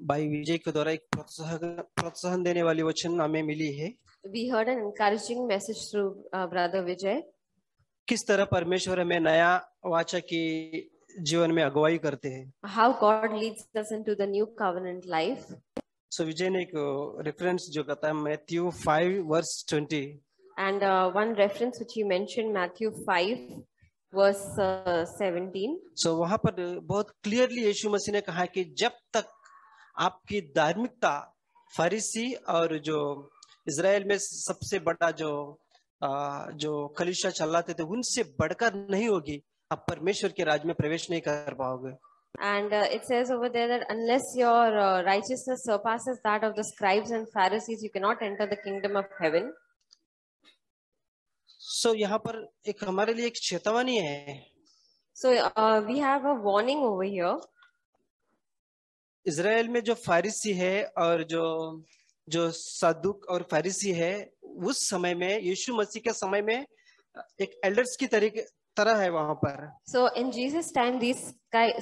भाई विजय के द्वारा एक प्रोत्साहन देने वाली वचन हमें मिली है। We heard an encouraging message through Brother Vijay. किस तरह परमेश्वर हमें नया वाचा की जीवन में अगुवाई करते हैं। How God leads us into the new covenant life. सो विजय ने एक रेफरेंस जो कहता है Matthew 5:20। And one reference which he mentioned, Matthew 5:17. सो वहां पर बहुत क्लियरली यीशु मसीह ने कहा कि जब तक आपकी धार्मिकता फरीसी और जो इजराइल में सबसे बड़ा जो कलीसिया चलाते थे उनसे बढ़कर नहीं होगी, आप परमेश्वर के राज में प्रवेश नहीं कर पाओगे। And it says over there that unless your righteousness surpasses that of the scribes and Pharisees, you cannot enter the kingdom of heaven. So यहाँ पर एक हमारे लिए एक चेतावनी है। So we have a warning over here. Israel में जो फारिसी है और जो सदुक और फारिसी है, उस समय में यीशु मसीह के समय में एक एल्डर्स की तरह है वहां पर। So in Jesus' time, these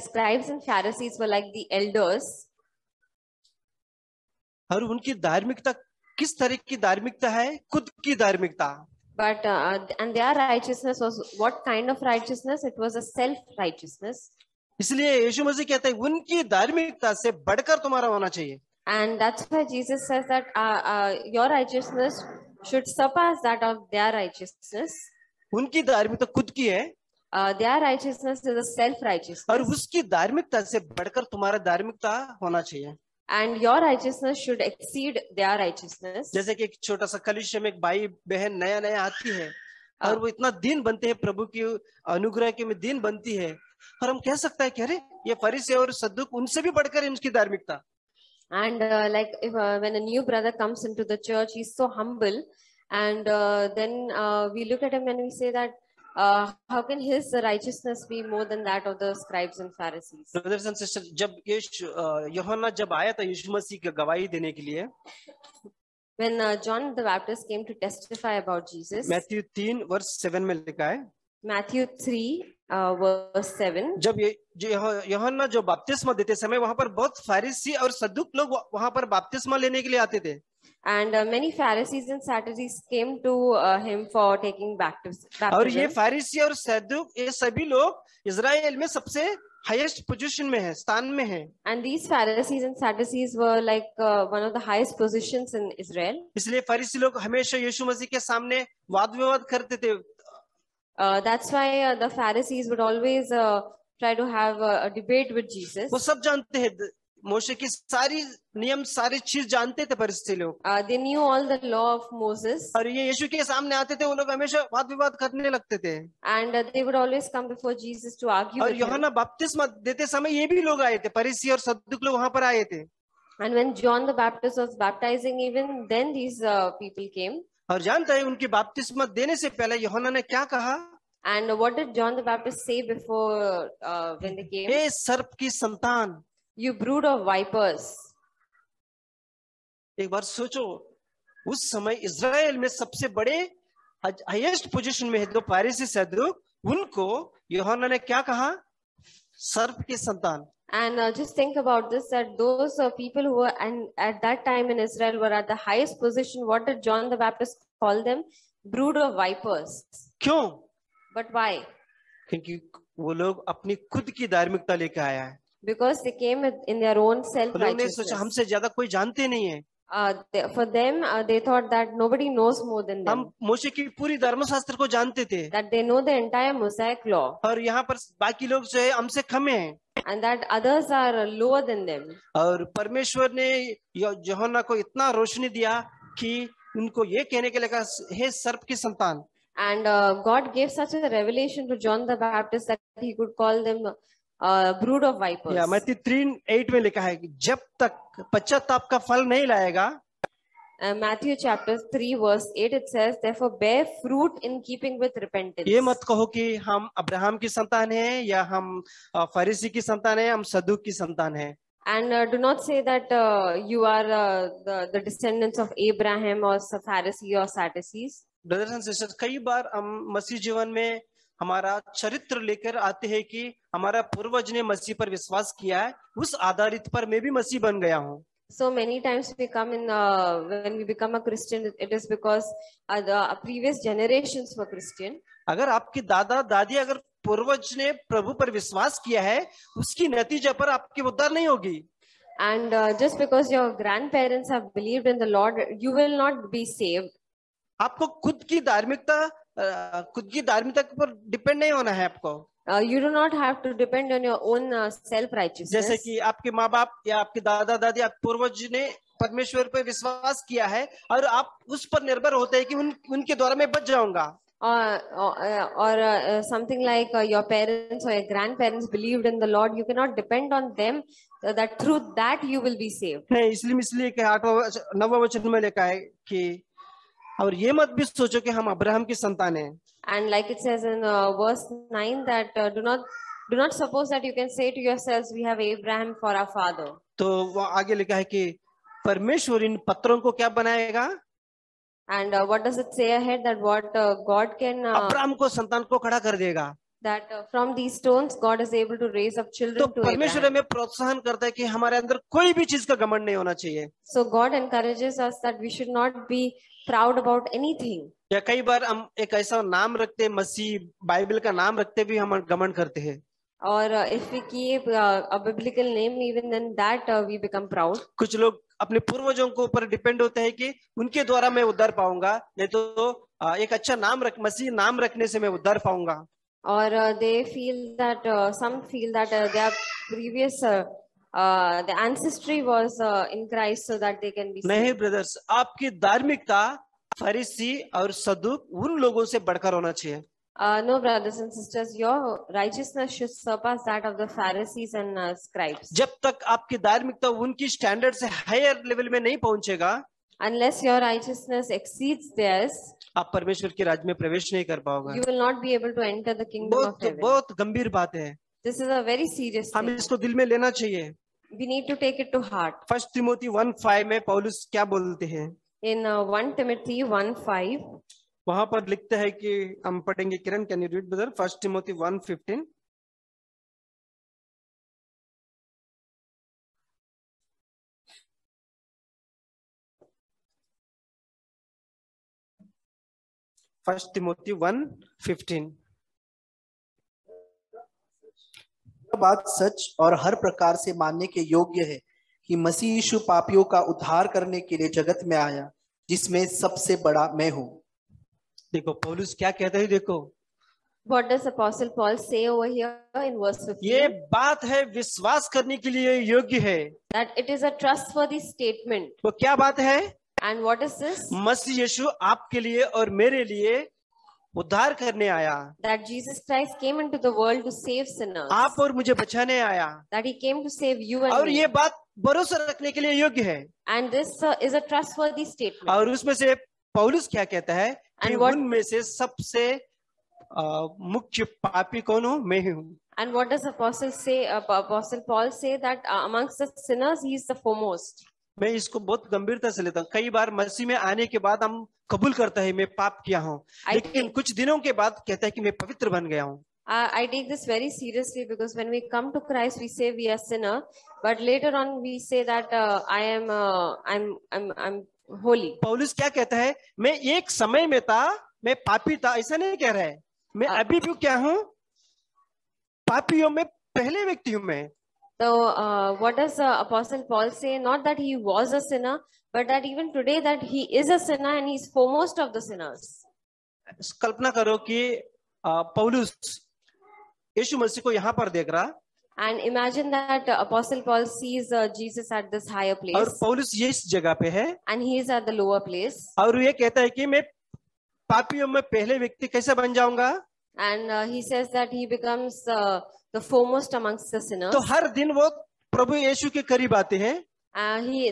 scribes and Pharisees were like the elders. और उनकी धार्मिकता किस तरह की धार्मिकता है? खुद की धार्मिकता। But and their righteousness was what kind of righteousness? It was a self-righteousness. इसलिए यीशु मसीह कहते हैं उनकी धार्मिकता से बढ़कर तुम्हारा होना चाहिए। And that's why Jesus says that your righteousness should surpass that of their righteousness. उनकी धार्मिकता खुद की है। Their righteousness is a self-righteousness. और उसकी धार्मिकता से बढ़कर तुम्हारा धार्मिकता होना चाहिए। And your righteousness should exceed their righteousness. जैसे कि एक छोटा सा कलीसिया में एक भाई बहन नया आती है और वो इतना दीन बनते हैं, प्रभु की अनुग्रह के में दीन बनती है, और हम कह सकते हैं कि अरे ये फरीसी और सद्दुक उनसे भी बढ़कर इनकी धार्मिकता। And like if when a new brother comes into the church, he's so humble, and then we look at him and we say that how can his righteousness be more than that of the scribes and Pharisees? Brothers and sisters, जब यूहन्ना जब आया था यीशु मसीह की गवाही देने के लिए, when John the Baptist came to testify about Jesus, Matthew 3:7 में लिखा है, Matthew 3:7, जब यूहन्ना जो बपतिस्मा देते समय वहां पर बहुत फारिसी और सद्दुक लोग वहां पर बपतिस्मा लेने के लिए आते थे। And many Pharisees and Sadducees came to him for taking baptism. और ये फारिसी और सद्दुक ये सभी लोग इजराइल में सबसे हाईएस्ट पोजीशन में है, स्थान में है। And these Pharisees and Sadducees were like one of the highest positions in Israel. इसलिए फारिसी लोग हमेशा यीशु मसीह के सामने वाद विवाद करते थे। That's why the Pharisees would always try to have a debate with Jesus. वो सब जानते हैं, मोशे की सारी नियम सारी चीज जानते थे फरीसी लोग। They knew all the law of Moses. और ये यीशु के सामने आते थे, वो लोग हमेशा वाद विवाद करने लगते थे। And they would always come before Jesus to argue और with him. यूहन्ना बपतिस्मा देते समय ये भी लोग आए थे, फरीसी और सद्दुक लोग वहां पर आए थे। And when John the Baptist was baptizing, even then these people came. और जानते हैं उनकी बपतिस्मा देने से पहले यूहन्ना ने क्या कहा? And what did John the Baptist say before when they came? हे सर्प की संतान, You brood of vipers. एक बार सोचो, उस समय इजराइल में सबसे बड़े हाईएस्ट पोजीशन में है दो फारिसी सद्दुक, उनको यूहन्ना ने क्या कहा? सर्प की संतान। And just think about this, that those people who were at that time in Israel were at the highest position. What did John the Baptist call them? Brood of vipers. क्यों? But why? क्योंकि वो लोग अपनी खुद की धार्मिकता लेके आया है। Because they came in their own self-righteousness. सोचा हमसे ज्यादा कोई जानते नहीं है। For them, they thought that nobody knows more than them. हम मोशे की पूरी धर्मशास्त्र को जानते थे। That they know the entire Mosaic law. और यहाँ पर बाकी लोग जो है हमसे कम हैं। And that others are lower than them. और परमेश्वर ने यूहन्ना को इतना रोशनी दिया कि उनको ये कहने के लगा, हे सर्प की संतान। And God gave such a revelation to John the Baptist that he could call them brood of vipers. Matthew 3:8 में लिखा है कि जब तक पश्चाताप का फल नहीं लाएगा। Matthew chapter 3:8 it says, therefore bear fruit in keeping with repentance. ये मत कहो कि हम अब्राहम की संतान हैं या हम फरीसी की संतान हैं, हम सद्दुक की संतान हैं। And do not say that you are the descendants of Abraham or Pharisee or Sadducees. Brothers and sisters, कई बार हम मसीह जीवन में हमारा चरित्र लेकर आते हैं कि हमारा पूर्वज ने मसीह पर विश्वास किया है, उस आधारित पर मैं भी मसीह बन गया हूँ। So many times we come in when we become a Christian, it is because the previous generations were Christian. अगर आपके दादा दादी अगर पूर्वज ने प्रभु पर विश्वास किया है, उसकी नतीजा पर आपकी उद्धार नहीं होगी। And just because your grandparents have believed in the Lord, you will not be saved. आपको खुद की धार्मिकता पर डिपेंड नहीं होना है आपको। You do not have to depend on your own self-righteousness. जैसे कि आपके माँ बाप या आपके दादा दादी, आप पूर्वज ने परमेश्वर पर विश्वास किया है और आप उस पर निर्भर होते हैं कि उनके द्वारा मैं बच जाऊंगा। Or something like your parents or your grandparents believed in the Lord, you cannot depend on them, that through that you will be saved. नहीं, इसलिए कि 8वां 9वां वचन में लिखा है कि और ये मत भी सोचो कि हम अब्राहम की संतान हैं। And like it says in verse 9 that do not suppose that you can say to yourselves, we have Abraham for our father. तो वो आगे लिखा है कि परमेश्वर इन पत्थरों को क्या बनाएगा? And what does it say ahead, that what God can Abraham को संतान को खड़ा कर देगा। that from these stones God is able to raise up children तो to परमेश्वर Abraham. हमें प्रोत्साहन करता है कि हमारे अंदर कोई भी चीज का घमंड नहीं होना चाहिए। So God encourages us that we should not be proud about anything. या कई बार हम एक ऐसा नाम रखते हैं, मसीह बाइबल का नाम रखते भी हम घमंड करते हैं। Or if we keep a biblical name, even then that we become proud. कुछ लोग अपने पूर्वजों के ऊपर डिपेंड होते हैं कि उनके द्वारा मैं उद्धार पाऊंगा, नहीं तो एक अच्छा नाम मसीह नाम रखने से मैं उद्धार पाऊंगा। Or they feel that some feel that their previous the ancestry was in Christ, so that they can be saved. नहीं ब्रदर्स, आपकी धार्मिकता फरीसी और सदूक उन लोगों से बढ़कर होना चाहिए। No, brothers and sisters, your righteousness should surpass that of the Pharisees and scribes. जब तक आपकी धार्मिकता उनकी स्टैंडर्ड से हायर लेवल में नहीं पहुंचेगा, Unless your righteousness exceeds theirs, आप परमेश्वर के राज्य में प्रवेश नहीं कर पाओगे। you will not be able to enter the kingdom of heaven. बहुत गंभीर बात है। This is a very serious हम thing. इसको दिल में लेना चाहिए। We need to take it to heart. 1 Timothy 1:5 में पौलुस क्या बोलते हैं? In 1 Timothy 1:5, वहां पर लिखते हैं कि हम पढ़ेंगे। Kiran, can you read brother 1 Timothy 1:15? First Timothy 1:15। बात सच और हर प्रकार से मानने के योग्य है कि मसीह यीशु पापियों का उद्धार करने के लिए जगत में आया, जिसमें सबसे बड़ा मैं हूँ। देखो पौलुस क्या कहते हैं, देखो what does Apostle Paul say over here in verse 15? ये बात है विश्वास करने के लिए योग्य है। That it is a trustworthy statement. वो क्या बात है? And what is this? मसीह यीशु आपके लिए और मेरे लिए उद्धार करने आया। That Jesus Christ came into the world to save sinners. आप और मुझे बचाने आया। That he came to save you and और me. ये बात भरोसा रखने के लिए योग्य है। And this is a trustworthy statement. और उसमें से पौलुस क्या कहता है कि And what- उनमें से सबसे मुख्य पापी कौन हूँ? मैं ही हूँ। And what does Apostle Paul say, that amongst the sinners he is the foremost. मैं इसको बहुत गंभीरता से लेता हूँ। कई बार मसीह में आने के बाद हम कबूल करता है मैं पाप किया हूँ, लेकिन कुछ दिनों के बाद कहता है कि मैं पवित्र बन गया हूँ। I take this very seriously, because when we come to Christ we say we are sinner, but later on we say that I'm holy. पौलुस क्या कहता है? मैं एक समय में था, मैं पापी था, ऐसा नहीं कह रहा है। मैं अभी भी क्या हूँ? पापियों में पहले व्यक्ति हूँ मैं। So what does Apostle Paul say? Not that he was a sinner, but that even today that he is a sinner and he is foremost of the sinners. कल्पना करो कि पौलुस यीशु मसीह को यहाँ पर देख रहा, And imagine that Apostle Paul sees Jesus at this higher place, और पौलुस ये इस जगह पे है, and he is at the lower place, और ये कहता है कि मैं पापियों में पहले व्यक्ति कैसे बन जाऊंगा? and he says that he becomes the foremost amongst the sinners. तो हर दिन वो प्रभु यीशु के करीब आते हैं,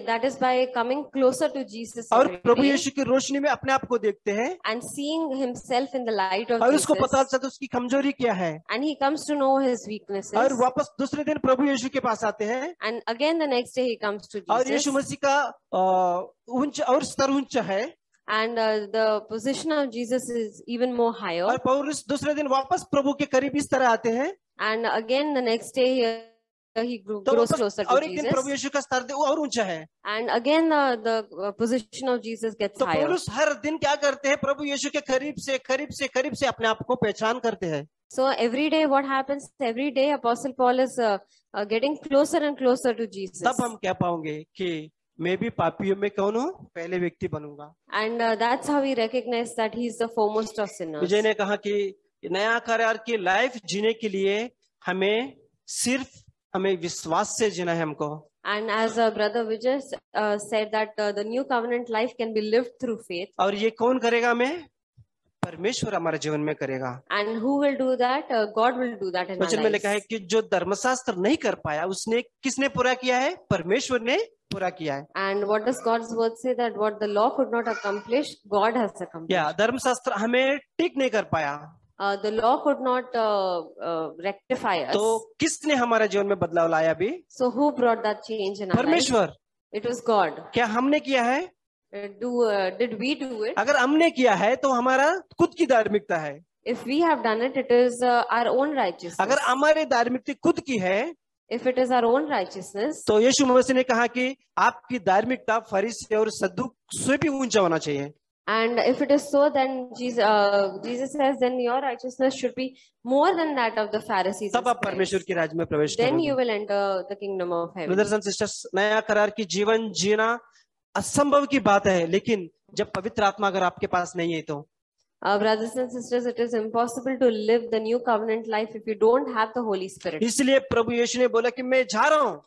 That is by coming closer to Jesus और every प्रभु day, यीशु की रोशनी में अपने आप को देखते हैं, and seeing himself in the light of और Jesus, उसको पता चलता है उसकी कमजोरी क्या है, and he comes to know his weaknesses, और वापस दूसरे दिन प्रभु यीशु के पास आते हैं, and again the next day he comes to और Jesus, यीशु मसीह का उच्च और स्तर ऊंचा है, and the position of Jesus is even more higher. और पौलुस दूसरे दिन वापस प्रभु के करीब इस तरह आते हैं, And again the next day he तो grows वापस closer to और एक दिन Jesus. प्रभु यीशु का स्तर और ऊंचा है. And again the position of Jesus gets तो higher. पौलुस हर दिन क्या करते हैं, प्रभु यीशु के करीब से अपने आप को पहचान करते हैं. So every day what happens, every day Apostle Paul is getting closer and closer to Jesus. तब हम कह पाओगे कि मैं भी पापियों में कौन हूँ, पहले व्यक्ति बनूंगा. And that's how we recognize that he is the foremost of sinners. विजय ने कहा कि नया करार की लाइफ जीने के लिए हमें विश्वास से जीना है हमको. And as brother Vijay said that the new covenant life can be lived through faith. और ये कौन करेगा? मैं, परमेश्वर हमारे जीवन में करेगा. And who will do that? God will do that in our वचन में lives. लिखा है कि जो धर्मशास्त्र नहीं कर पाया उसने किसने पूरा किया है? परमेश्वर ने पूरा किया है. And what does God's word say? That what the law could not accomplish, God has accomplished. या धर्मशास्त्र हमें ठीक नहीं कर पाया, The law could not rectify us. तो किसने हमारे जीवन में बदलाव लाया अभी? So who brought that change in our lives? परमेश्वर. It was God. क्या हमने किया है? Did we do it? अगर हमने किया है तो हमारा खुद की धार्मिकता है. If we have done it, it is our own righteousness. अगर हमारी धार्मिकता खुद की है, If it is our own righteousness, तो यीशु मसीह ने कहा कि आपकी धार्मिकता फरीसी और सद्दूक से भी ऊंचा होना चाहिए. and if it is so, then Jesus says, then your righteousness should be more than that of the Pharisees. तब आप परमेश्वर के राज्य में प्रवेश Then करोगे. you will enter the kingdom of heaven. Brothers and sisters, नया करार की जीवन जीना असंभव की बात है, लेकिन जब पवित्र आत्मा अगर आपके पास नहीं है तो Brothers and sisters, it is impossible to live the new covenant life if you don't have the Holy Spirit. इसलिए प्रभु यीशु ने बोला कि मैं जा रहा हूँ,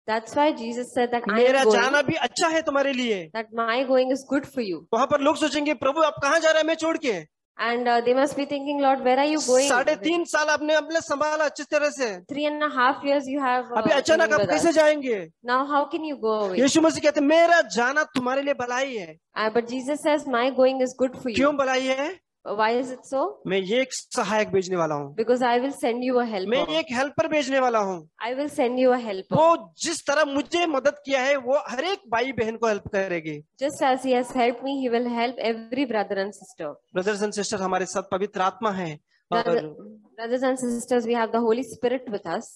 That's why Jesus said that I मेरा am going, जाना भी अच्छा है तुम्हारे लिए. that my going is good for you. वहां पर लोग सोचेंगे प्रभु आप कहाँ जा रहे हैं मैं छोड़ के? And they must be thinking, Lord, where are you going? 3.5 साल आपने अपने संभाला अच्छी तरह से, 3.5 years you have अभी been अचानक आप with कैसे us. जाएंगे? Now how can you go away? यीशु मसीह कहते हैं मेरा जाना तुम्हारे लिए भलाई है. But Jesus says, my going is good for you. क्यों भलाई है? Why is it so? मैं ये एक सहायक भेजने वाला हूँ, Because I will send you a helper. मैं एक हेल्पर भेजने वाला हूँ. I will send you a helper. वो जिस तरह मुझे मदद किया है वो हर एक भाई बहन को हेल्प करेगी. Just as he has helped me, he will help every brother and sister. Brothers and sister, हमारे साथ पवित्र आत्मा है और Brothers and sisters, we have the Holy Spirit with us.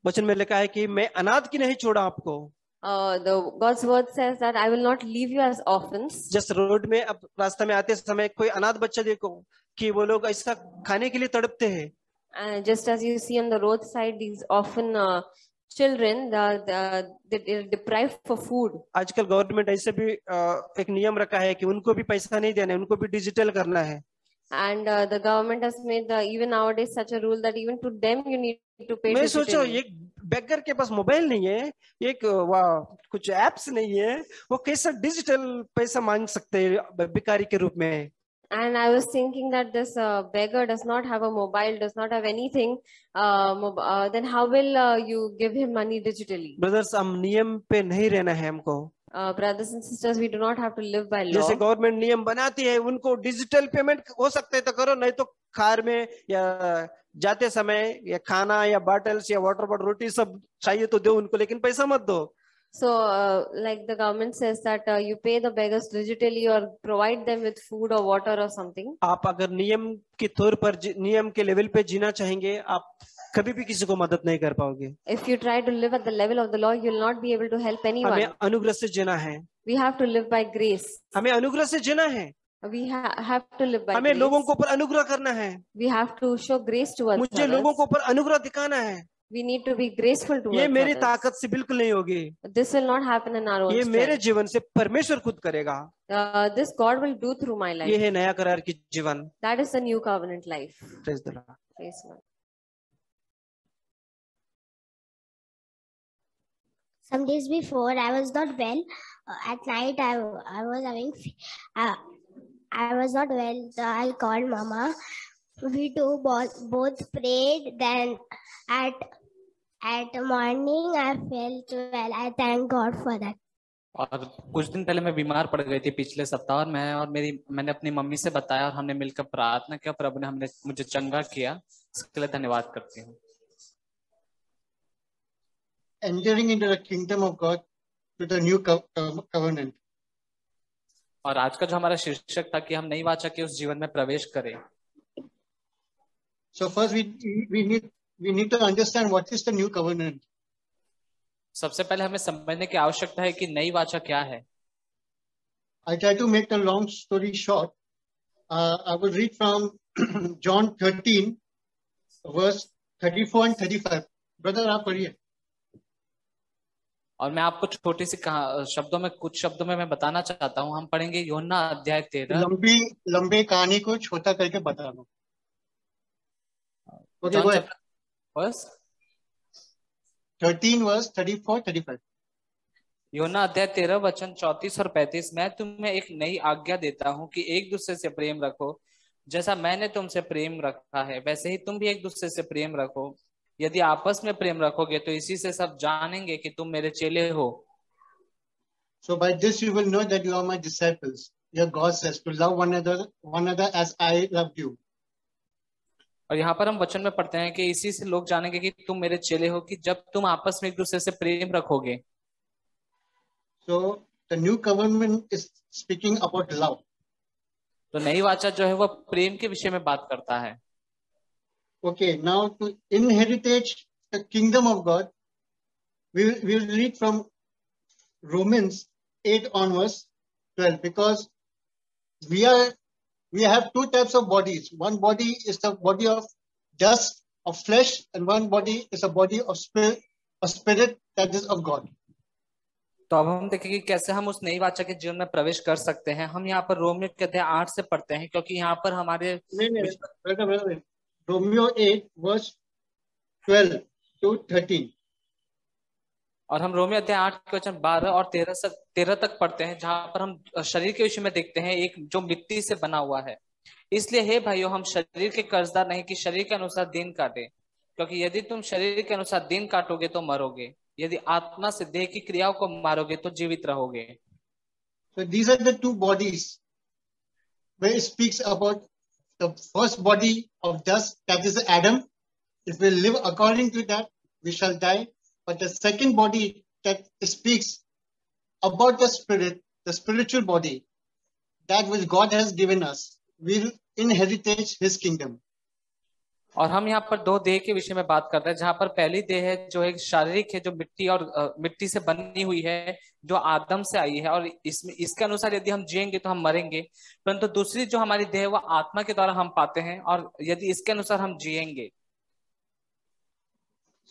वचन में लिखा है कि मैं अनाथ की नहीं छोड़ा आपको. God's word says that I will not leave you as orphans. Just road में अब रास्ते में आते समय कोई अनाथ बच्चा देखो कि वो लोग ऐसा खाने के लिए तड़पते हैं. Just as you see on the roadside, these orphan children, they're deprived for food. आजकल गवर्नमेंट ऐसे भी एक नियम रखा है कि उनको भी पैसा नहीं देना है, उनको भी डिजिटल करना है. And the government has made even nowadays such a rule that even to them you need to pay. मैं सोचो digitally. एक बेगर के पास मोबाइल नहीं है, एक कुछ एप्स नहीं है, वो कैसा डिजिटल पैसा मांग सकते हैं भिखारी के रूप में. And I was thinking that this beggar does not have a mobile, does not have anything. Then how will you give him money digitally? Brothers, हम नियम पे नहीं रहना है हमको. Brothers and sisters, we do not have to live by law. जैसे government नियम बनाती है, उनको डिजिटल पेमेंट हो सकते है तो करो, नहीं तो कार में या जाते समय या खाना या बॉटल्स या वाटर बॉटल रोटी सब चाहिए तो दो उनको, लेकिन पैसा मत दो. So, like the government says that you pay the beggars digitally or provide them with food or water or something. आप अगर नियम के तौर पर नियम के लेवल पे जीना चाहेंगे, आप कभी भी किसी को मदद नहीं कर पाओगे. If you try to live at the level of the law, you will not be able to help anyone. हमें अनुग्रह से जीना है. We have to live by grace. हमें अनुग्रह से जीना है. We have to live by हमें grace. लोगों को ऊपर अनुग्रह करना है. We have to show grace towards मुझे others. लोगों को ऊपर अनुग्रह दिखाना है. We need to be graceful towards ये मेरी others. ताकत से बिल्कुल नहीं होगी. This will not happen in our own ये मेरे strength. जीवन से परमेश्वर खुद करेगा. This God will do through my ये life. है नया करार की जीवन. That is the new covenant life. Praise the Lord. Praise God. Some days before, I was not well. At night, I was having, I was not well. So I called Mama. We two both prayed. Then at morning, I felt well. I thank God for that. और कुछ दिन पहले मैं बीमार पड़ गई थी पिछले सप्ताह, और मैंने अपनी मम्मी से बताया और हमने मिलकर प्रार्थना किया. प्रभु ने मुझे चंगा किया. इसके लिए धन्यवाद करती हूँ. Entering into the kingdom of God with a new covenant. और आज का जो हमारा शीर्षक था कि हम नई वाचा के उस जीवन में प्रवेश करें। So first we need to understand what is the new covenant. सबसे पहले हमें समझने की आवश्यकता है कि नई वाचा क्या है। I try to make the long story short. I will read from John 13, verse 34 and 35. Brother, आप पढ़िए। और मैं आपको छोटी सी शब्दों में कुछ शब्दों में मैं बताना चाहता हूँ। हम पढ़ेंगे यूहन्ना अध्याय 13। लंबी कहानी को छोटा करके बता रहा हूँ। Okay, go ahead. Verse 13 verse 34 35. यूहन्ना अध्याय 13 वचन 34 और 35। मैं तुम्हें एक नई आज्ञा देता हूँ कि एक दूसरे से प्रेम रखो। जैसा मैंने तुमसे प्रेम रखा है वैसे ही तुम भी एक दूसरे से प्रेम रखो। यदि आपस में प्रेम रखोगे तो इसी से सब जानेंगे कि तुम मेरे चेले हो। So by this you will know that you are my disciples. Your God says to love one another as I loved you. और यहाँ पर हम वचन में पढ़ते हैं कि इसी से लोग जानेंगे कि तुम मेरे चेले हो कि जब तुम आपस में एक दूसरे से प्रेम रखोगे। So the new covenant is speaking about love. तो नई वाचा जो है वो प्रेम के विषय में बात करता है। Okay, now to inherit the kingdom of God, we will read from Romans 8 onwards 12, because we have two types of bodies. One body is the body of dust, of flesh, and one body is a body of spirit that is of God. तो अब हम देखेंगे कैसे हम उस नई वाचा के जीवन में प्रवेश कर सकते हैं। हम यहाँ पर रोमियो के अध्याय 8 से पढ़ते हैं, क्योंकि यहाँ पर हमारे रोमियो 8 verse 12 to 13. और हम रोमियो अध्याय 8 के वचन 12 और 13 तक पढ़ते हैं, जहां पर हम शरीर के विषय में देखते हैं एक जो मिट्टी से बना हुआ है। इसलिए हे भाइयों, हम शरीर के कर्जदार नहीं कि शरीर के अनुसार दिन काटे, क्योंकि यदि तुम शरीर के अनुसार दिन काटोगे तो मरोगे, यदि आत्मा से देह की क्रियाओं को मारोगे तो जीवित रहोगे। So these are the two bodies where it speaks about the first body of dust, that is Adam. If we live according to that, we shall die. But the second body that speaks about the spirit, the spiritual body, that which God has given us, will inherit His kingdom. और हम यहाँ पर दो देह के विषय में बात कर रहे हैं, जहां पर पहली देह है जो एक शारीरिक है, जो मिट्टी और मिट्टी से बनी हुई है, जो आदम से आई है, और इसके अनुसार यदि हम जिएंगे तो हम मरेंगे। परंतु दूसरी जो हमारी देह है वो आत्मा के द्वारा हम पाते हैं, और यदि इसके अनुसार हम जिएंगे।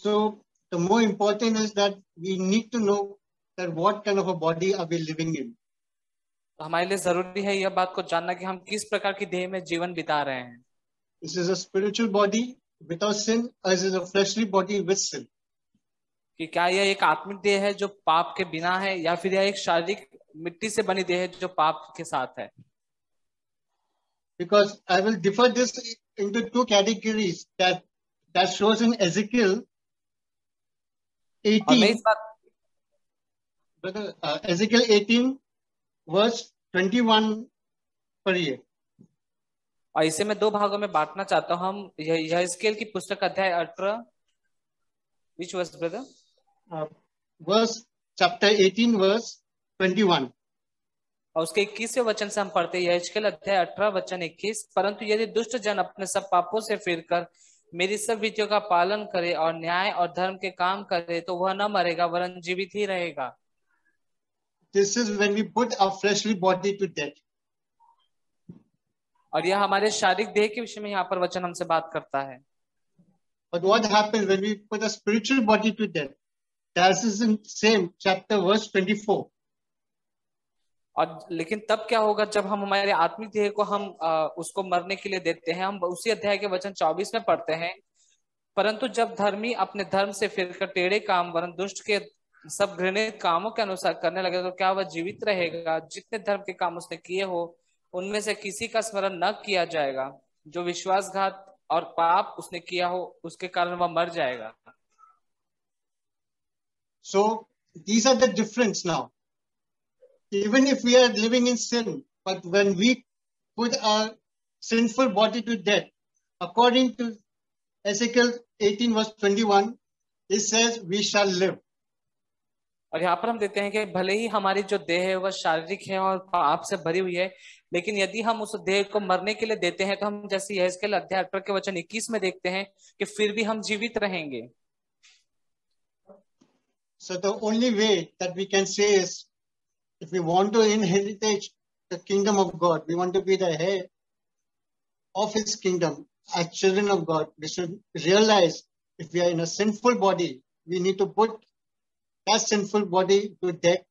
So the more important is that we need to know that what kind of a body are we living in. तो हमारे लिए जरूरी है यह बात को जानना कि हम किस प्रकार की देह में जीवन बिता रहे हैं। This is a spiritual body without sin, or is it a fleshly body with sin? कि क्या यह एक आत्मिक देह है जो पाप के बिना है, या फिर यह एक शारीरिक मिट्टी से बनी देह है जो पाप के साथ है। Because I will differ this into two categories that shows in Ezekiel 18. Brother, Ezekiel 18 verse 21 पढ़िए। और इसे मैं दो भागों में बांटना चाहता हूँ। हम यहेजकेल की पुस्तक अध्याय 18, which was brother? Verse chapter 18 verse 21. और उसके 21वें वचन से हम पढ़ते हैं, यहेजकेल अध्याय 18 वचन 21। परंतु यदि दुष्ट जन अपने सब पापों से फिरकर मेरी सब विधियों का पालन करे और न्याय और धर्म के काम करे तो वह न मरेगा वरन जीवित ही रहेगा। This is when we put our fleshly body to death. और यह हमारे शारीरिक देह के विषय में यहाँ पर वचन हमसे बात करता है। But what happens when we put a spiritual body to death? That is in same chapter verse 24. और लेकिन तब क्या होगा जब हम हमारे आत्मिक देह को हम उसको मरने के लिए देते हैं। हम उसी अध्याय के वचन 24 में पढ़ते हैं, परंतु जब धर्मी अपने धर्म से फिरकर टेढ़े काम वरन दुष्ट के सब घृणित कामों के अनुसार करने लगे तो क्या वह जीवित रहेगा? जितने धर्म के काम उसने किए हो उनमें से किसी का स्मरण न किया जाएगा। जो विश्वासघात और पाप उसने किया हो उसके कारण वह मर जाएगा। So these are the difference now. Even if we are living in sin, but when we put our sinful body to death, according to Ezekiel 18 verse 21, it says we shall live. और यहाँ पर हम देखते हैं कि भले ही हमारी जो देह है वह शारीरिक है और पाप से भरी हुई है, लेकिन यदि हम उस देह को मरने के लिए देते हैं तो हम जैसे यहेजकेल अध्याय 18 के वचन 21 में देखते हैं कि फिर भी हम जीवित रहेंगे। So the only way that we can say is, if we want to inherit the kingdom of God, we want to be the head of His kingdom as children of God, we should realize if we are in a sinful body, we need to put that sinful body to death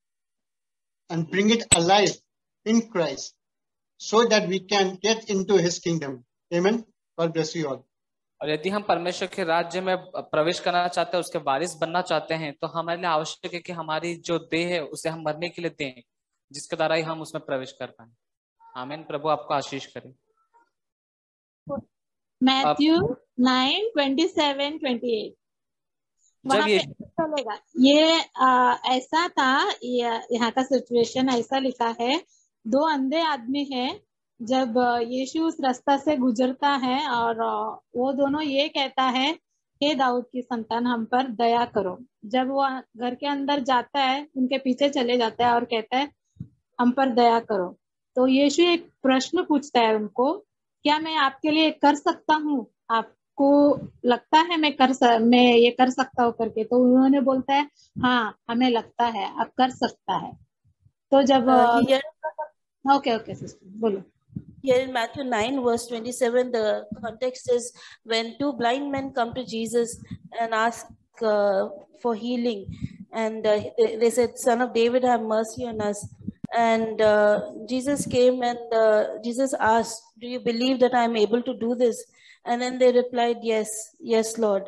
and bring it alive in Christ, so that we can get into His kingdom. Amen. God bless you all. और यदि हम परमेश्वर के राज्य में प्रवेश करना चाहते हैं, उसके वारिस बनना चाहते हैं, तो हमारे लिए आवश्यक है कि हमारी जो देह है उसे हम मरने के लिए दें, जिसके द्वारा ही हम उसमें प्रवेश कर पाए। आमीन। प्रभु आपको आशीष करे। मैथ्यू 9:27-28 वहां पे चलेगा। ये ऐसा था, यहाँ का सिचुएशन ऐसा लिखा है, 2 अंधे आदमी हैं, जब यीशु उस रास्ता से गुजरता है और वो दोनों ये कहता है, हे दाऊद की संतान हम पर दया करो। जब वो घर के अंदर जाता है, उनके पीछे चले जाता है और कहता है हम पर दया करो। तो यीशु एक प्रश्न पूछता है उनको, क्या मैं आपके लिए कर सकता हूँ? आपको लगता है मैं ये कर सकता हूँ करके? तो उन्होंने बोलता है हाँ हमें लगता है आप कर सकता है। तो जब ओके सिस्टर बोलो। Here in Matthew 9:27, the context is when 2 blind men come to Jesus and ask for healing, and they said, "Son of David, have mercy on us." And Jesus came and Jesus asked, "Do you believe that I am able to do this?" And then they replied, "Yes, Lord."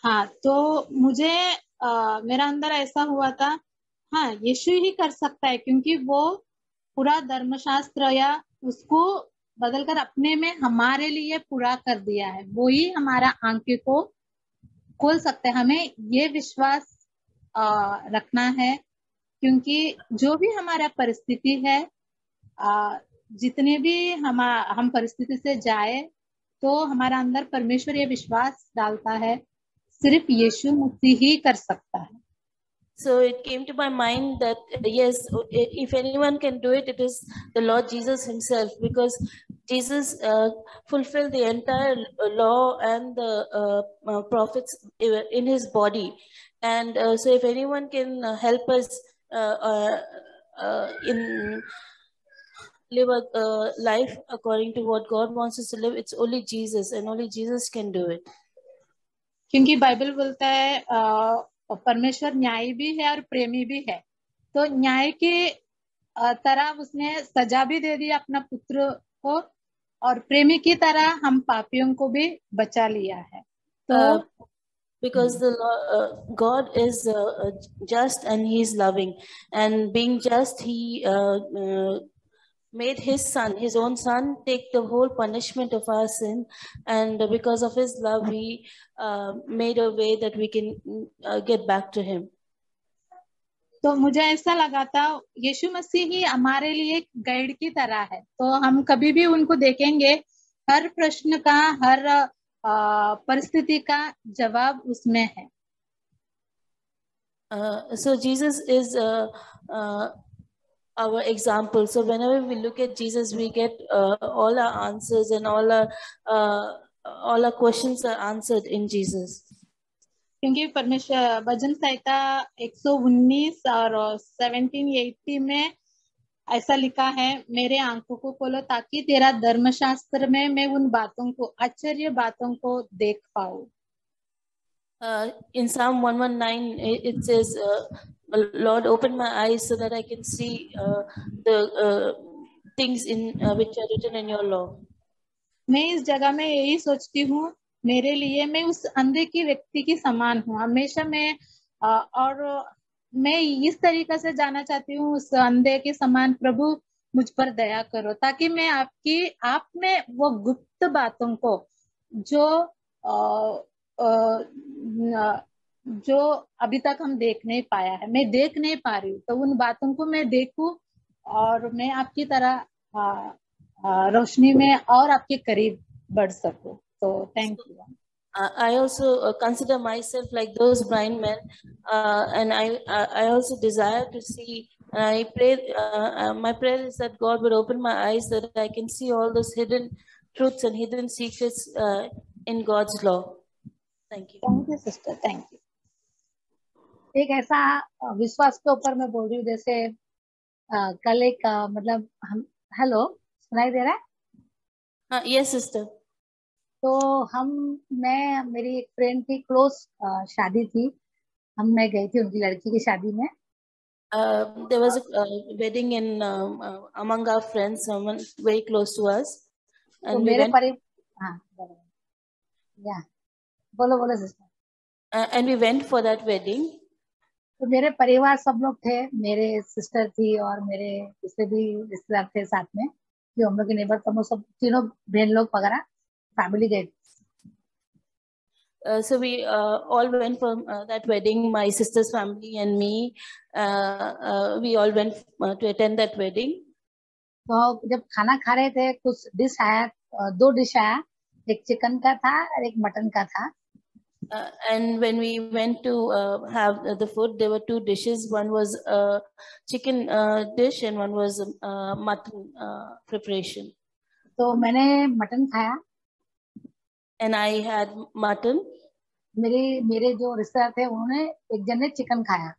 हाँ, तो मुझे मेरा अंदर ऐसा हुआ था, हाँ यीशु ही कर सकता है, क्योंकि वो पूरा धर्मशास्त्र या उसको बदलकर अपने में हमारे लिए पूरा कर दिया है। वो ही हमारा आंखें को खोल सकते हैं। हमें ये विश्वास रखना है, क्योंकि जो भी हमारा परिस्थिति है, जितने भी हम परिस्थिति से जाए, तो हमारा अंदर परमेश्वर ये विश्वास डालता है, सिर्फ यीशु मसीह ही कर सकता है। So it came to my mind that yes, if anyone can do it, it is the Lord Jesus Himself, because Jesus fulfilled the entire law and the prophets in His body, and so if anyone can help us in live a life according to what God wants us to live, it's only Jesus, and only Jesus can do it. क्योंकि Bible बोलता है परमेश्वर न्यायी भी है और प्रेमी भी है, तो न्याय के तरह उसने सजा भी दे दी अपना पुत्र को, और प्रेमी की तरह हम पापियों को भी बचा लिया है। तो because the God is just and He is loving, and being just, He made His son, His own son, take the whole punishment of our sin, and because of His love, He made a way that we can get back to Him. तो मुझे ऐसा लगा था यीशु मसीह ही हमारे लिए guide की तरह है, तो हम कभी भी उनको देखेंगे, हर प्रश्न का, हर परिस्थिति का जवाब उसमें है। So Jesus is our example. So whenever we look at Jesus, we get all our answers, and all our questions are answered in Jesus. क्योंकि परमेश्वर भजन संहिता 119 और 1780 में ऐसा लिखा है, मेरे आंखों को खोलो ताकि तेरा धर्मशास्त्र में मैं उन बातों को, आश्चर्य बातों को देख पाऊं। In Psalm 119 it says, Lord, open my eyes so that I can see the things in which are written in your law. मैं इस जगह में यही सोचती हूँ, मेरे लिए मैं उस अंधे की व्यक्ति की समान हूँ हमेशा। मैं और मैं इस तरीके से जाना चाहती हूँ उस अंधे के समान, प्रभु मुझ पर दया करो, ताकि मैं आप में वो गुप्त बातों को जो अभी तक हम देख नहीं पाया है, मैं देख नहीं पा रही हूँ, तो उन बातों को मैं देखूं और मैं आपकी तरह रोशनी में और आपके करीब बढ़ सकूं। तो thank you. I also consider myself like those blind men, and I also desire to see. And I pray. My prayer is that God would open my eyes that I can see all those hidden truths and hidden secrets in God's law. Thank you. Thank you sister, thank you. एक ऐसा विश्वास के ऊपर मैं बोल रही हूँ, जैसे कल एक मतलब हम, हेलो सुनाई दे रहा है? Yes, sister. तो मैं मेरी एक फ्रेंड की क्लोज शादी थी, मैं गई थी उनकी लड़की की शादी में। There was a wedding in among our friends, someone very close to us, तो मेरे हाँ बोलो बोलो sister. and we went for that wedding. तो मेरे परिवार सब लोग थे, मेरे सिस्टर थी और मेरे दूसरे भी रिश्तेदार थे साथ में, जो हम लोग के नेबर, तो हम सब तीनों बहन लोग वगैरह फैमिली गए। So we all went for that wedding. My sister's family and me, we all went to attend that wedding. तो जब खाना खा रहे थे, कुछ डिश आया, 2 डिश आया, एक चिकन का था और एक मटन का था। And when we went to have the food, there were 2 dishes. One was a chicken dish and one was mutton preparation. तो मैंने मटन खाया। And I had mutton. मेरे जो रिश्तेदार थे उन्होंने, एक जन ने चिकन खाया।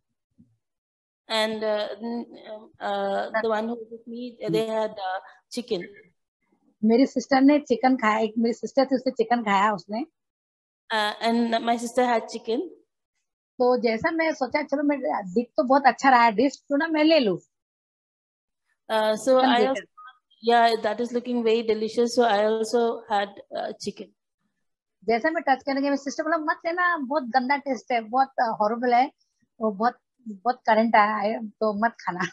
And the one who was with me, they had chicken. मेरी सिस्टर ने चिकन खाया, एक मेरी सिस्टर थी, उसने चिकन खाया उसने। And my sister had chicken. तो जैसा मैं सोचा, चलो मैं दिख तो बहुत अच्छा रहा है डिश, तो ना मैं ले लूं। So I also, yeah, that is looking very delicious. So I also had chicken. जैसा मैं टच करने गई, मेरी सिस्टर बोला मत लेना, बहुत गंदा टेस्ट है, बहुत हॉरिबल है, वो बहुत करंट आया है, तो मत खाना।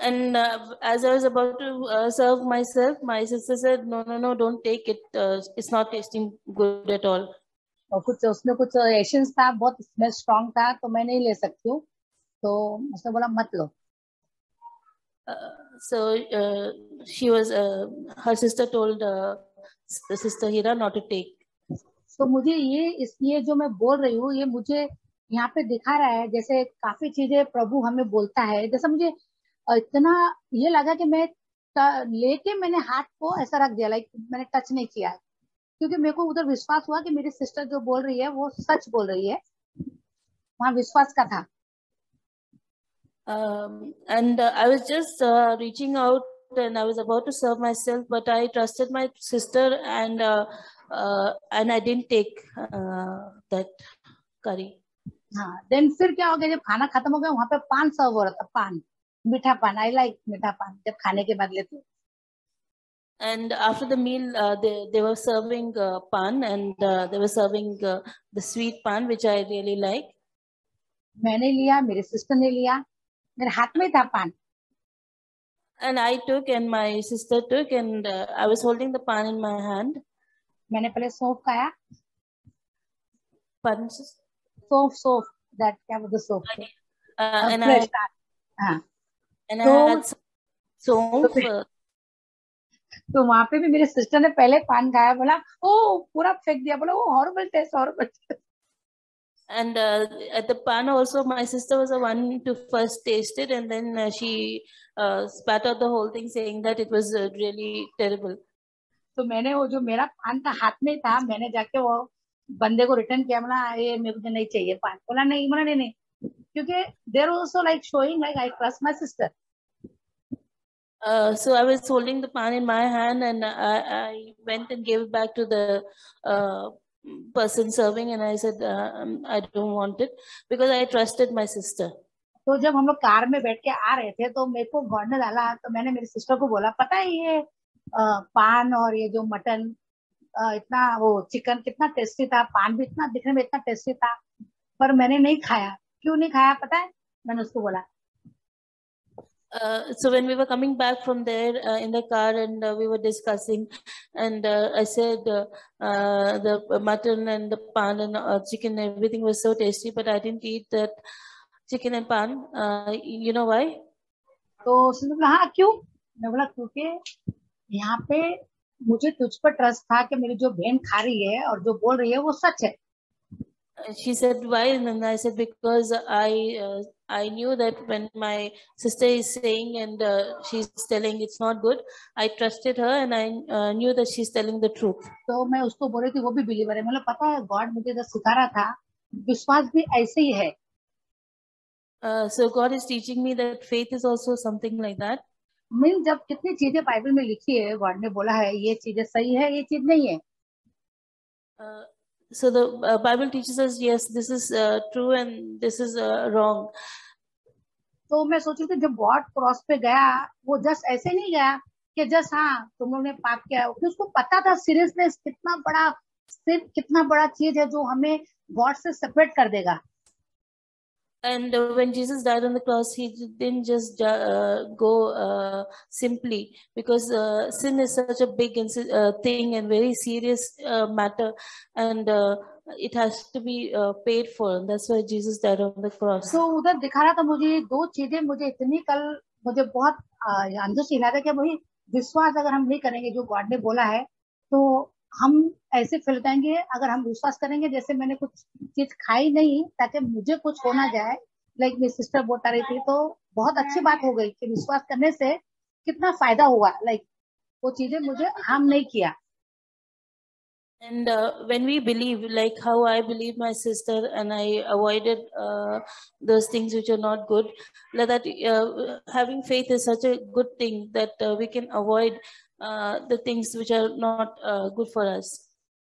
And as I was about to serve myself, my sister said, no, don't take it. It's not tasting good at all. और कुछ उसमें कुछ एसेंस था, बहुत स्मेल स्ट्रांग था, तो मैं नहीं ले सकती हूँ, तो उसने बोला मत लो। So she was, her sister told the sister Hira not to take. तो मुझे ये जो मैं बोल रही हूँ, ये मुझे यहाँ पे दिखा रहा है, जैसे काफी चीजें प्रभु हमें बोलता है। जैसा मुझे इतना ये लगा कि मैं लेके मैंने हाथ को ऐसा रख दिया, लाइक मैंने टच नहीं किया, क्योंकि मेरे को उधर विश्वास हुआ कि मेरी सिस्टर जो बोल रही है वो सच बोल रही है, वहाँ विश्वास का था। And I was just reaching out and I was about to serve myself, but I trusted my sister and I didn't take that curry. हाँ, देन फिर क्या हो गया, जब खाना खत्म हो गया, वहाँ पे पान सर्व हो रहा था, पान, मीठा पान। आई लाइक मीठा पान, जब खाने के बाद लेते। And after the meal, they were serving pan, and they were serving the sweet pan, which I really like. मैंने लिया, मेरी सिस्टर ने लिया, मेरे हाथ में था पान। And I took, and my sister took, and I was holding the pan in my hand. मैंने पहले सौंफ खाया। Pardon? सौंफ, that क्या बोलते सौंफ? And तो I had सौंफ। तो वहां पे भी मेरे सिस्टर ने पहले पान खाया, बोला ओ पूरा फेंक दिया, बोला वो horrible taste, horrible taste. And at the pan also, my sister was the one to first taste it, and then she spat out the whole thing, saying that it was really terrible. तो मैंने वो जो मेरा पान था हाथ में था, मैंने जाके वो बंदे को रिटर्न किया, बोला ये मेरे को नहीं चाहिए पान। बोला नहीं, बोला नहीं, क्योंकि there also like showing like I trust my sister. So I was holding the pan in my hand, and I went and gave it back to the person serving, and I said I don't want it because I trusted my sister. तो जब हम लोग car में बैठ के आ रहे थे, तो मेरे को गॉड ने डाला, तो मैंने मेरी सिस्टर को बोला, पता है ये पान और ये जो मटन, इतना वो चिकन कितना टेस्टी था, पान भी इतना दिखने में इतना टेस्टी था, पर मैंने नहीं खाया। क्यों नहीं खाया पता है? मैंने उसको बोला। So when we were coming back from there in the car, and we were discussing, and I said the mutton and the pan and chicken, everything was so tasty, but I didn't eat that chicken and pan. You know why? तो उसने बोला हाँ क्यों? मैं बोला क्योंकि यहाँ पे मुझे तुझ पर ट्रस्ट था कि मेरी जो बहन खा रही है और जो बोल रही है वो सच है. She said, why? And I said, because I knew that when my sister is saying and she's telling it's not good, I trusted her and I knew that she's telling the truth. तो मैं उसको बोल रही थी वो भी believer है. मतलब पता है गॉड मुझे जो सिखा रहा था विश्वास भी ऐसे ही है. So God is teaching me that faith is also something like that. Mean जब कितनी चीजें बाइबल में लिखी है गॉड ने बोला है ये चीजें सही है ये चीज नहीं है. So the Bible teaches us, yes, this is true and this is wrong. तो मैं सोच रही थी जब गॉड क्रॉस पे गया वो जस्ट ऐसे नहीं गया कि जस्ट हाँ तुम लोगों ने पाप किया. उसको पता था सीरियसनेस कितना बड़ा सिर्फ कितना बड़ा चीज है जो हमें गॉड से सेपरेट कर देगा. And when Jesus died on the cross, he didn't just go simply, because sin is such a big thing and very serious matter, and it has to be paid for. And that's why Jesus died on the cross. तो उधर दिखा रहा था मुझे दो चीजें. मुझे इतनी कल मुझे बहुत अंदर से हिला था कि भाई विश्वास अगर हम नहीं करेंगे जो गॉड ने बोला है तो हम ऐसे फील करेंगे. अगर हम विश्वास करेंगे जैसे मैंने कुछ चीज खाई नहीं ताकि मुझे कुछ हो ना जाए लाइक मेरी सिस्टर बता रही थी. तो बहुत अच्छी बात हो गई कि विश्वास करने से कितना फायदा हुआ. लाइक वो चीजें मुझे हार्म नहीं किया. And when we believe, like how I believe my sister and I avoided those things which are not good, that having faith is such a good thing that we can avoid the things which are not good for us.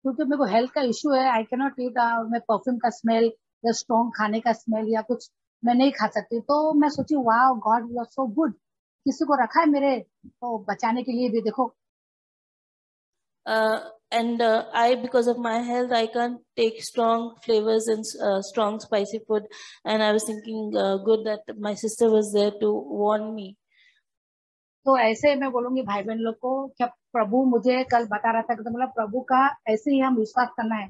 क्योंकि मेरे को health का issue है. I can not eat. मैं perfume का smell या strong खाने का स्मेल या कुछ मैं नहीं खा सकती. तो मैं सोची wow God you are so good. किसी को रखा है मेरे तो बचाने के लिए भी. देखो and I, because of my health, I can't take strong flavors and strong spicy food, and I was thinking good that my sister was there to warn me. तो ऐसे मैं बोलूंगी भाई बहन लोग को क्या प्रभु मुझे कल बता रहा था कि मतलब प्रभु का ऐसे ही हम विश्वास करना है.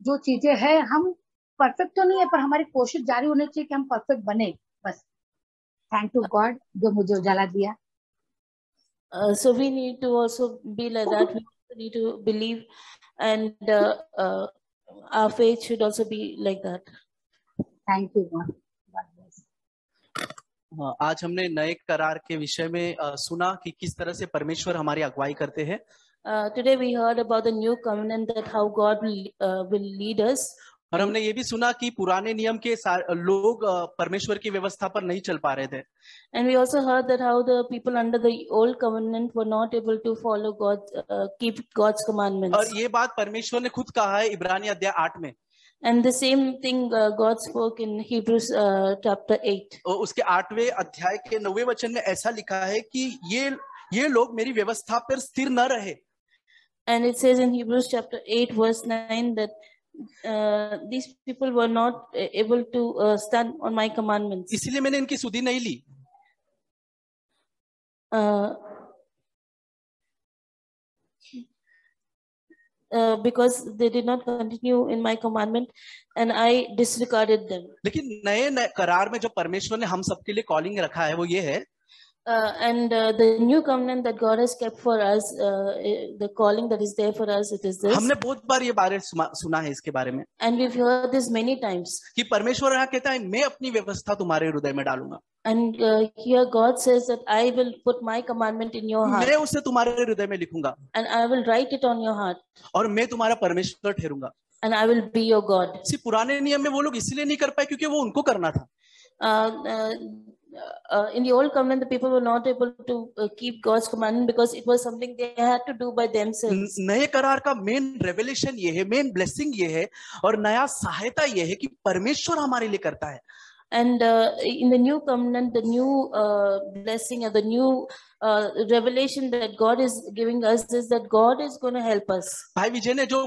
जो चीजें है हम परफेक्ट तो नहीं है पर हमारी कोशिश जारी होनी चाहिए कि हम परफेक्ट बने. बस थैंक यू गॉड जो मुझे उजाला दिया. So we need to also be like that. We need to believe, and our faith should also be like that. Thank you God. आज हमने नए करार के विषय में सुना कि किस तरह से परमेश्वर हमारी अगुवाई करते हैं. Today we heard about the new covenant, that how God will lead us. और हमने ये भी सुना कि पुराने नियम के लोग परमेश्वर की व्यवस्था पर नहीं चल पा रहे थे. And we also heard that how the people under the old covenant were not able to follow keep God's commandments. और ये बात परमेश्वर ने खुद कहा है इब्रानी अध्याय 8 में. And the same thing God spoke in Hebrews chapter 8. और उसके 8वें अध्याय के 9वें वचन में ऐसा लिखा है कि ये लोग मेरी व्यवस्था पर स्थिर न रहे. And it says in Hebrews chapter 8 verse 9 that these people were not able to stand on my commandments. इसलिए मैंने इनकी सुधि नहीं ली. Because they did not continue in my commandment and I disregarded them. लेकिन नए करार में जो परमेश्वर ने हम सबके लिए कॉलिंग रखा है वो ये है. And the new covenant that God has kept for us, the calling that is there for us, it is this. हमने बहुत बार ये बारे सुना है इसके बारे में. And we've heard this many times. कि परमेश्वर यहाँ कहता है मैं अपनी व्यवस्था तुम्हारे हृदय में डालूंगा. And here God says that I will put my commandment in your heart. मैं उसे तुम्हारे हृदय में लिखूंगा. And I will write it on your heart. और मैं तुम्हारा परमेश्वर ठहरूंगा. And I will be your God. सिर्फ पुराने नियम में वो लोग इसलिए नहीं कर पाए क्योंकि वो उनको करना था. In the old covenant, the people were not able to keep God's commandment because it was something they had to do by themselves. नए करार का मेन रेवलेशन ये है, मेन ब्लेसिंग ये है और नया सहायता ये है कि परमेश्वर हमारे लिए करता है. And in the new covenant, the new blessing and the new revelation that God is giving us is that God is going to help us. भाई विजय ने जो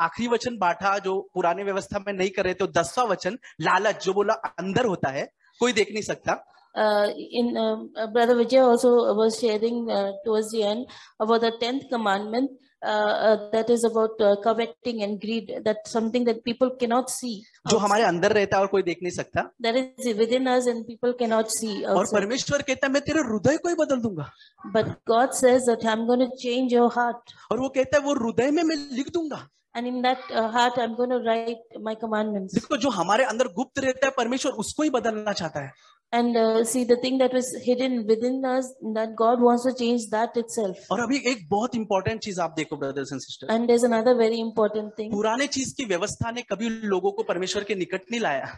आखिरी वचन बांटा जो पुराने व्यवस्था में नहीं कर रहे थे, 10वां वचन लालच जो बोला अंदर होता है कोई देख नहीं सकता. Brother Vijay also was sharing towards the end about the 10th commandment, that is about coveting and greed. That's something that people cannot see. जो हमारे अंदर रहता है और कोई देख नहीं सकता. That is within us and people cannot see. और परमेश्वर कहता है मैं तेरे हृदय को ही बदल दूंगा. But God says that I'm going to change your heart. और वो कहता है वो हृदय में मैं लिख दूंगा. And in that heart I'm going to write my commandments. देखो जो हमारे अंदर गुप्त रहता है परमेश्वर उसको ही बदलना चाहता है. And see the thing that was hidden within us, that God wants to change that itself. और अभी एक बहुत इंपॉर्टेंट चीज आप देखो brothers and sisters. And there's another very important thing. पुराने चीज की व्यवस्था ने कभी लोगों को परमेश्वर के निकट नहीं लाया.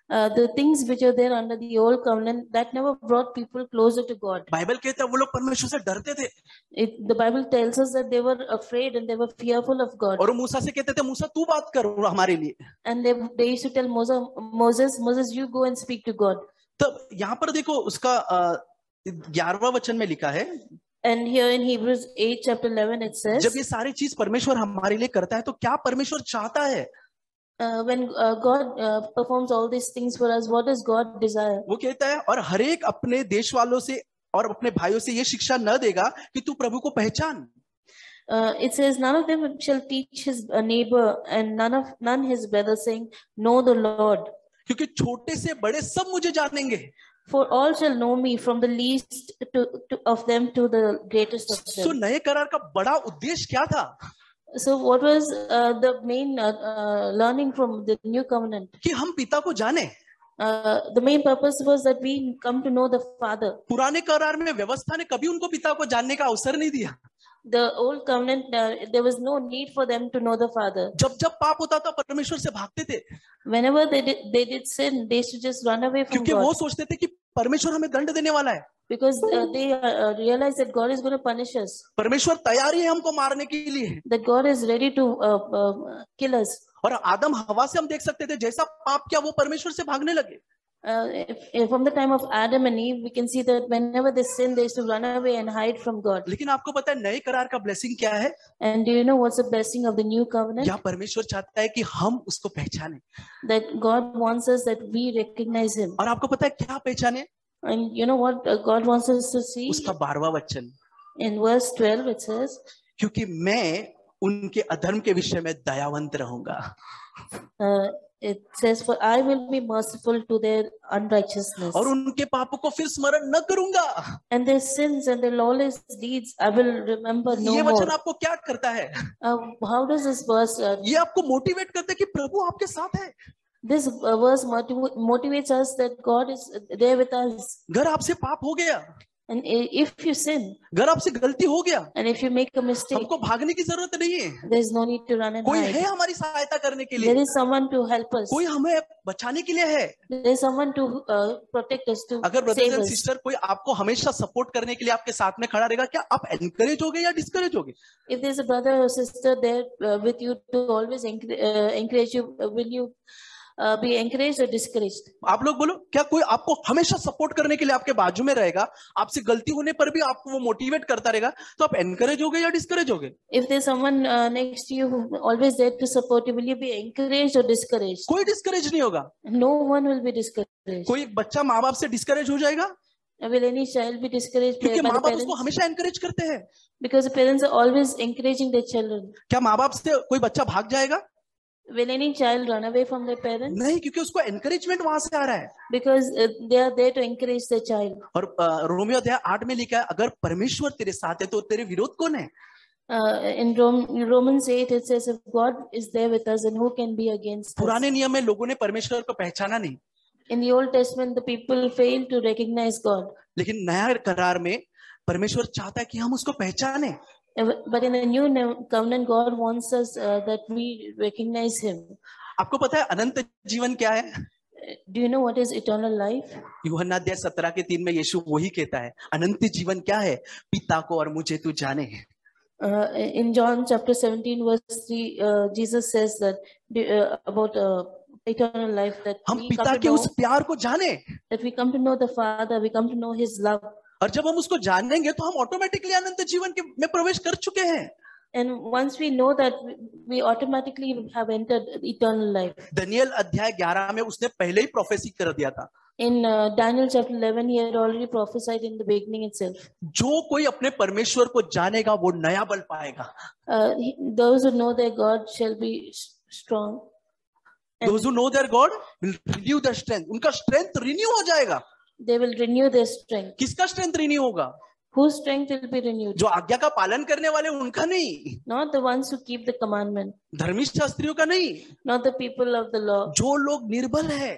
The things which are there under the old covenant that never brought people closer to God. Bible कहता है वो लोग परमेश्वर से डरते थे. The Bible tells us that they were afraid and they were fearful of God. और मूसा से कहते थे मूसा तू बात कर हमारे लिए. And they used to tell Moses, you go and speak to God. तब यहाँ पर देखो उसका 11वां वचन में लिखा है. And here in Hebrews 8 chapter 11 it says. जब ये सारी चीज परमेश्वर हमारे लिए करता है तो क्या परमेश्वर चाहता है? When God performs all these things for us, what does God desire? वो कहता है और हर एक अपने देश वालों से और अपने भाइयों से ये शिक्षा न देगा कि तू प्रभु को पहचान. It says none of them shall teach his neighbor and none his brother saying know the Lord. क्योंकि छोटे से बड़े सब मुझे जानेंगे. For all shall know me from the least of them to the greatest of them. So नए करार का बड़ा उद्देश्य क्या था? So what was the main learning from the new covenant? कि हम पिता को जाने. The main purpose was that we come to know the Father. पुराने करार में व्यवस्था ने कभी उनको पिता को जानने का अवसर नहीं दिया. The old covenant, there was no need for them to know the Father. जब जब पाप होता था परमेश्वर से भागते थे. Whenever they did sin, they should just run away from God. क्योंकि वो सोचते थे कि परमेश्वर हमें दंड देने वाला है. Because they realize that God is going to punish us. परमेश्वर तैयार है हमको मारने के लिए. That God is ready to kill us. और आदम हवा से हम देख सकते थे जैसा पाप किया वो परमेश्वर से भागने लगे. From the time of Adam and Eve, we can see that whenever they sin, they used to run away and hide from God. लेकिन आपको पता है नए करार का ब्लेसिंग क्या है? And do you know what's the blessing of the new covenant? या परमेश्वर चाहता है कि हम उसको पहचाने. That God wants us that we recognize Him. और आपको पता है क्या पहचाने? And you know what God wants us to see? उसका 12वां वचन. In verse 12 it says. क्योंकि मैं उनके अधर्म के विषय में दयावंत रहूंगा. It says, for I will be merciful to their unrighteousness. और उनके पापों को फिर स्मरण न करूंगा. And their sins and their lawless deeds I will remember no more. ये वचन आपको क्या करता है? How does this verse? ये आपको मोटिवेट करता है कि प्रभु आपके साथ है. This verse motivates us that God is there with us. अगर आपसे पाप हो गया. And if you sin, अगर आपसे गलती हो गया, and if you make a mistake, हमको भागने की जरूरत नहीं है. There is no need to run and कोई hide. है हमारी सहायता करने के लिए. There is someone to help us. कोई हमें बचाने के लिए है. There is someone to protect us, to अगर brothers save and us. Sister कोई आपको हमेशा सपोर्ट करने के लिए आपके साथ में खड़ा रहेगा, क्या आप एनकरेज होगे या डिस्करेज होगे? If there is a brother or sister there with you to always encourage you, will you be encouraged or discouraged? आप लोग बोलो, क्या कोई आपको हमेशा सपोर्ट करने के लिए आपके बाजू में रहेगा, आपसे गलती होने पर भी आपको वो मोटिवेट करता रहेगा, तो आप एनकरेज होगे या डिस्करेज होगे? If there's someone next to you who always there to support you, will you be encouraged or discouraged? कोई डिस्करेज नहीं होगा. No one will be discouraged. कोई एक बच्चा माँ बाप से डिस्करेज हो जाएगा? Will any child be discouraged by क्योंकि the माँ बाप parents? उसको हमेशा एनकरेज करते हैं. Because the parents are always encouraging their children. क्या माँ बाप से कोई बच्चा भाग जाएगा? Will any child run away from their parents? नहीं, क्योंकि उसको एनकरेजमेंट वहां से आ रहा है. Because they are there to encourage their child. और रोमियो अध्याय 8 में लिखा है, अगर परमेश्वर तेरे साथ है तो तेरे विरोध कौन है? In Romans 8 it says, if God is there with us, then who can be against us? पुराने नियम में लोगों ने परमेश्वर को पहचाना नहीं. In the Old Testament, the people failed to recognize God. लेकिन नया करार में परमेश्वर चाहता है कि हम उसको पहचाने. But in the new covenant, God wants us that we recognize Him. आपको पता है अनंत जीवन क्या है? Do you know what is eternal life? यूहन्ना अध्याय 17:3 में यीशु वही कहता है, अनंत जीवन क्या है? पिता को और मुझे तू जाने. In John chapter 17 verse 3, Jesus says that about eternal life, that हम we पिता come के to उस know, प्यार को जाने. that we come to know the Father, we come to know His love. और जब हम उसको जानेंगे तो हम ऑटोमेटिकली अनंत जीवन में प्रवेश कर चुके हैं. And once we know that, we automatically have entered eternal life. Daniel अध्याय 11 में उसने पहले ही प्रोफेसी कर दिया था. In Daniel chapter 11, he had already prophesied in the beginning itself. जो कोई अपने परमेश्वर को जानेगा वो नया बल पाएगा. Those who know their God shall be strong. Those who know their God will renew their strength. उनका strength renew हो जाएगा. They will renew their strength. किसका strength renew होगा? Whose strength will be renewed? जो आज्ञा का पालन करने वाले उनका नहीं. Not the ones who keep the commandment. धर्मिष्ठ शास्त्रियों का नहीं. Not the people of the law. जो लोग निर्बल है.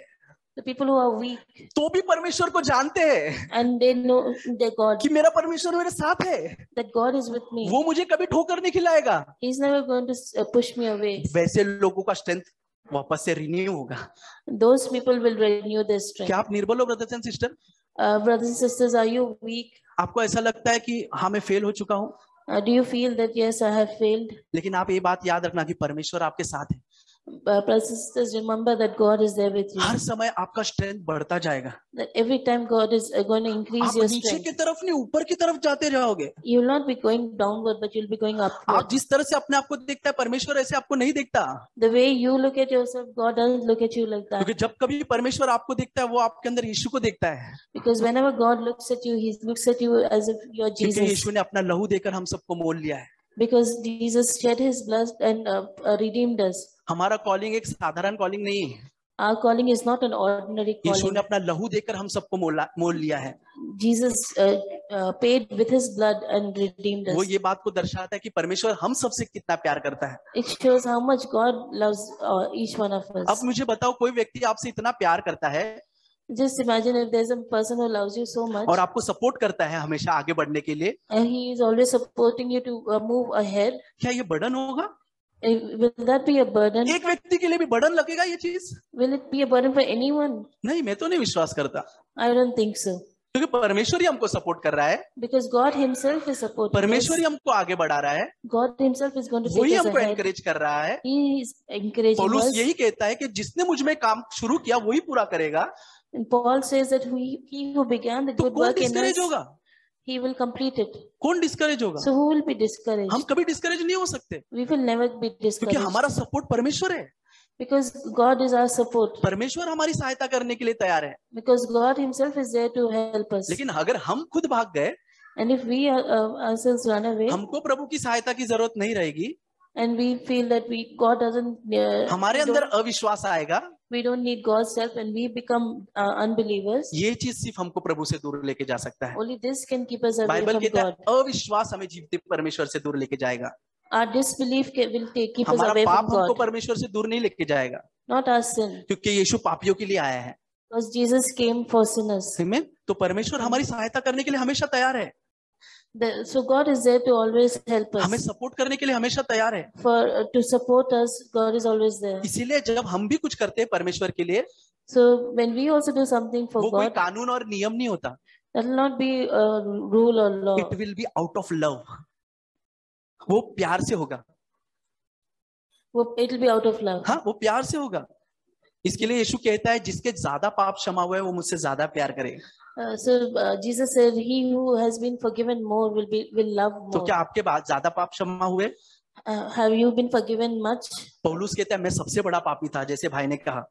The people who are weak. तो भी परमेश्वर को जानते हैं. And they know their God. कि मेरा परमेश्वर मेरे साथ है. That God is with me. वो मुझे कभी ठोकर नहीं खिलाएगा. He's never going to push me away. वैसे लोगों का strength वापस से रिन्यू होगा. Those people will renew their strength. क्या आप निर्बल हो brothers and sister? Brothers and sisters, are you weak? आपको ऐसा लगता है कि हाँ मैं फेल हो चुका हूँ? Do you feel that yes, I have failed? लेकिन आप ये बात याद रखना कि परमेश्वर आपके साथ है. Brothers and sisters, remember that God is there with you. हर समय आपका स्ट्रेंथ बढ़ता जाएगा. That every time God is going to increase your आप नीचे strength. की तरफ नहीं ऊपर की तरफ जाते जाओगे. You will not be going downward, but you will be going upward. आप जिस तरह से अपने आप को देखता है परमेश्वर ऐसे आपको नहीं देखता. The way you look at yourself, God doesn't look at you like that. क्योंकि जब कभी परमेश्वर आपको देखता है वो आपके अंदर यीशु को देखता है. Because whenever God looks at you, He looks at you as if you are क्योंकि Jesus. यीशु ने अपना लहू देकर हम सबको मोल लिया है. Because Jesus shed His blood and redeemed us. हमारा कॉलिंग एक साधारण कॉलिंग नहीं है. Our calling is not an ordinary Yeshu calling. ने अपना लहू देकर हम सबको मोल लिया है. Jesus paid with His blood and redeemed वो us. ये बात को दर्शाता है कि परमेश्वर हम सबसे कितना प्यार करता है. It shows how much God loves each one of us. अब मुझे बताओ कोई व्यक्ति आपसे इतना प्यार करता है Just imagine if there's a person who loves you so much और आपको सपोर्ट करता है हमेशा आगे बढ़ने के लिए. and he is always supporting you to move ahead. क्या ये बर्डन होगा? Will that be a burden? एक व्यक्ति के लिए भी बर्डन लगेगा ये चीज? Will it be a burden for anyone? नहीं, मैं तो नहीं विश्वास करता. I don't think so. क्योंकि परमेश्वर ही हमको सपोर्ट कर रहा है. Because God Himself is supporting us. परमेश्वर ही हमको आगे बढ़ा रहा है. God Himself is going to वही take us हमको ahead. एनकरेज कर रहा है. He is encouraging पौलुस us. यही कहता है कि जिसने मुझ में काम शुरू किया वही पूरा करेगा. And Paul says that he who began the तो good कौन work in डिस्करेज us, होगा? He will complete it. कौन डिस्करेज होगा? So who will be discouraged? हम कभी डिस्करेज नहीं हो सकते. We will never be क्योंकि discouraged. हमारा सपोर्ट परमेश्वर है. Because God is our support. परमेश्वर हमारी सहायता करने के लिए तैयार है. Because God Himself is there to help us. लेकिन अगर हम खुद भाग गए, And if we ourselves run away, हमको प्रभु की सहायता की जरूरत नहीं रहेगी. and we feel that God doesn't, हमारे अंदर अविश्वास आएगा. we don't need God's help, and we become unbelievers. ये चीज सिर्फ हमको प्रभु से दूर लेके जा सकता है. Only this can keep us away Bible from कहता God. है अविश्वास हमें जीवते परमेश्वर से दूर लेके जाएगा. Our disbelief will keep us हमारा away पाप from हमको God, परमेश्वर से दूर नहीं लेके जाएगा. not our sin. क्योंकि यीशु पापियों के लिए आया है. Because Jesus came for sinners. आमीन. तो परमेश्वर हमारी सहायता करने के लिए हमेशा तैयार है. So God is there to always help हमें us. सपोर्ट करने के लिए हमेशा तैयार है. To support us, God is always there. इसीलिए जब हम भी कुछ करते हैं परमेश्वर के लिए, So when we also do something for वो कोई God, कानून और नियम नहीं होता. that will not be a rule or law. It will be out of love. वो प्यार से होगा. It will be out of love. हाँ, वो प्यार से होगा. इसके लिए यीशु कहता है जिसके ज्यादा पाप क्षमा हुए वो मुझसे ज्यादा प्यार करेगा. So Jesus said, "He who has been forgiven more will love तो more." क्या आपके बाद ज्यादा पाप क्षमा हुए? Have you been forgiven much? पौलुस कहता है मैं सबसे बड़ा पापी था, जैसे भाई ने कहा.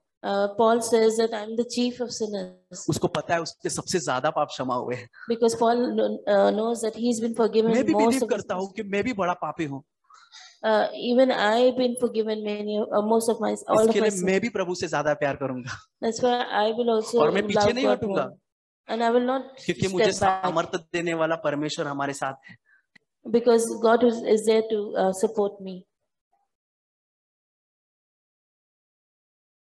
Paul says that I'm the chief of sinners. उसको पता है उसके सबसे ज्यादा पाप क्षमा हुए. Because Paul knows that he's been forgiven मैं भी most बिलीव of his करता हूँ कि मैं भी बड़ा पापी हूँ. Even I've been forgiven most of all of इसके my लिए sins. मैं भी प्रभु से ज्यादा प्यार करूंगा. That's why I will also और मैं पीछे love नहीं God हटूंगा. more. And I will not क्योंकि मुझे step back. सामर्थ्य देने वाला परमेश्वर हमारे साथ है. Because God is there to support me.